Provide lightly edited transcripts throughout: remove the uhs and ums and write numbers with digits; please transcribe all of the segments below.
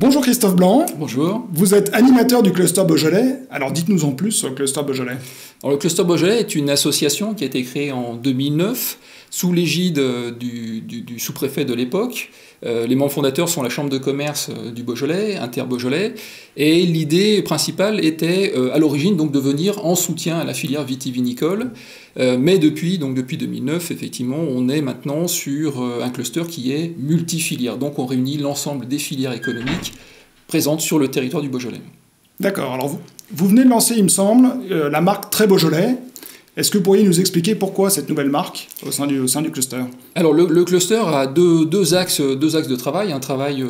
Bonjour Christophe Blanc. Bonjour. Vous êtes animateur du Cluster Beaujolais. Alors dites-nous en plus sur le Cluster Beaujolais. Alors, le Cluster Beaujolais est une association qui a été créée en 2009 sous l'égide du sous-préfet de l'époque. Les membres fondateurs sont la Chambre de commerce du Beaujolais, Inter-Beaujolais, et l'idée principale était à l'origine donc de venir en soutien à la filière vitivinicole. Mais depuis 2009, effectivement, on est maintenant sur un cluster qui est multifilière. Donc on réunit l'ensemble des filières économiques présentes sur le territoire du Beaujolais. D'accord, alors vous venez de lancer, il me semble, la marque Très Beaujolais. Est-ce que vous pourriez nous expliquer pourquoi cette nouvelle marque au sein du cluster? Alors le cluster a deux axes de travail, un travail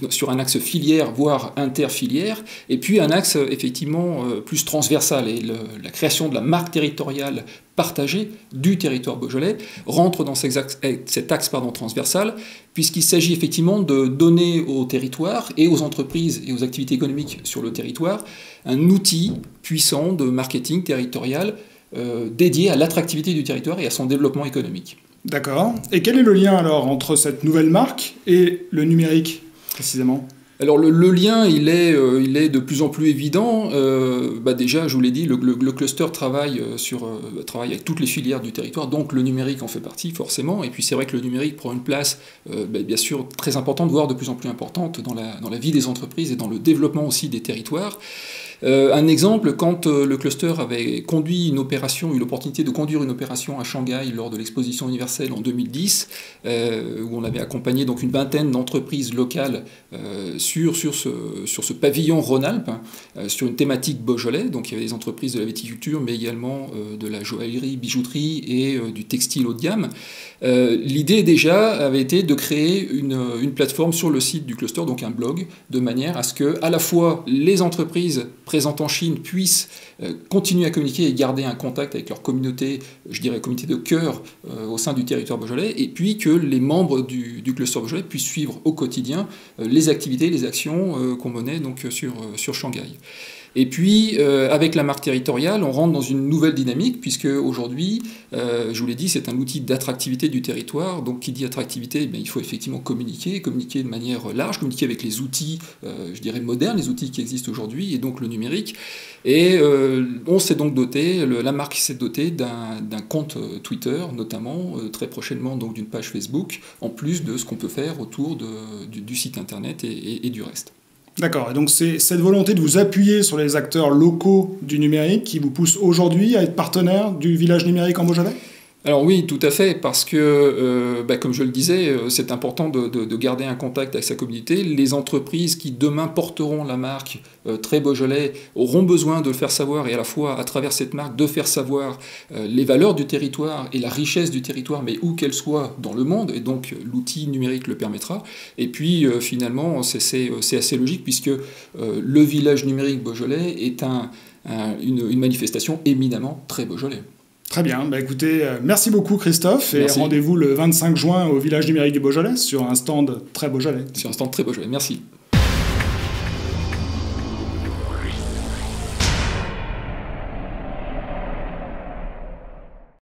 sur un axe filière, voire interfilière, et puis un axe effectivement plus transversal. Et la création de la marque territoriale partagée du territoire beaujolais rentre dans cet axe transversal, puisqu'il s'agit effectivement de donner au territoire et aux entreprises et aux activités économiques sur le territoire un outil puissant de marketing territorial dédié à l'attractivité du territoire et à son développement économique. D'accord. Et quel est le lien alors entre cette nouvelle marque et le numérique précisément ? Alors le lien, il est de plus en plus évident. Déjà, je vous l'ai dit, le cluster travaille avec toutes les filières du territoire, donc le numérique en fait partie forcément. Et puis c'est vrai que le numérique prend une place, bien sûr, très importante, voire de plus en plus importante dans la vie des entreprises et dans le développement aussi des territoires. Un exemple, quand le cluster avait eu l'opportunité de conduire une opération à Shanghai lors de l'exposition universelle en 2010, où on avait accompagné donc une vingtaine d'entreprises locales sur ce pavillon Rhône-Alpes, sur une thématique Beaujolais. Donc il y avait des entreprises de la viticulture, mais également de la joaillerie, bijouterie et du textile haut de gamme. L'idée déjà avait été de créer une plateforme sur le site du cluster, donc un blog, de manière à ce que à la fois les entreprises présentes en Chine puissent continuer à communiquer et garder un contact avec leur communauté, je dirais communauté de cœur au sein du territoire beaujolais, et puis que les membres du cluster beaujolais puissent suivre au quotidien les activités, les actions qu'on menait donc sur Shanghai. Et puis, avec la marque territoriale, on rentre dans une nouvelle dynamique, puisque aujourd'hui, je vous l'ai dit, c'est un outil d'attractivité du territoire. Donc, qui dit attractivité, il faut effectivement communiquer de manière large, communiquer avec les outils, je dirais, modernes, les outils qui existent aujourd'hui, et donc le numérique. Et on s'est donc doté, la marque s'est dotée d'un compte Twitter, notamment, très prochainement donc d'une page Facebook, en plus de ce qu'on peut faire autour du site internet et du reste. D'accord, et donc c'est cette volonté de vous appuyer sur les acteurs locaux du numérique qui vous pousse aujourd'hui à être partenaire du village numérique en Beaujolais ? Alors oui, tout à fait, parce que, comme je le disais, c'est important de garder un contact avec sa communauté. Les entreprises qui demain porteront la marque Très Beaujolais auront besoin de le faire savoir, et à la fois à travers cette marque de faire savoir les valeurs du territoire et la richesse du territoire, mais où qu'elle soit dans le monde, et donc l'outil numérique le permettra. Et puis finalement, c'est assez logique, puisque le village numérique Beaujolais est une manifestation éminemment très Beaujolais. Très bien, écoutez, merci beaucoup Christophe, et merci. Rendez-vous le 25 juin au village numérique du Beaujolais sur un stand Très Beaujolais. Sur un stand Très Beaujolais, merci.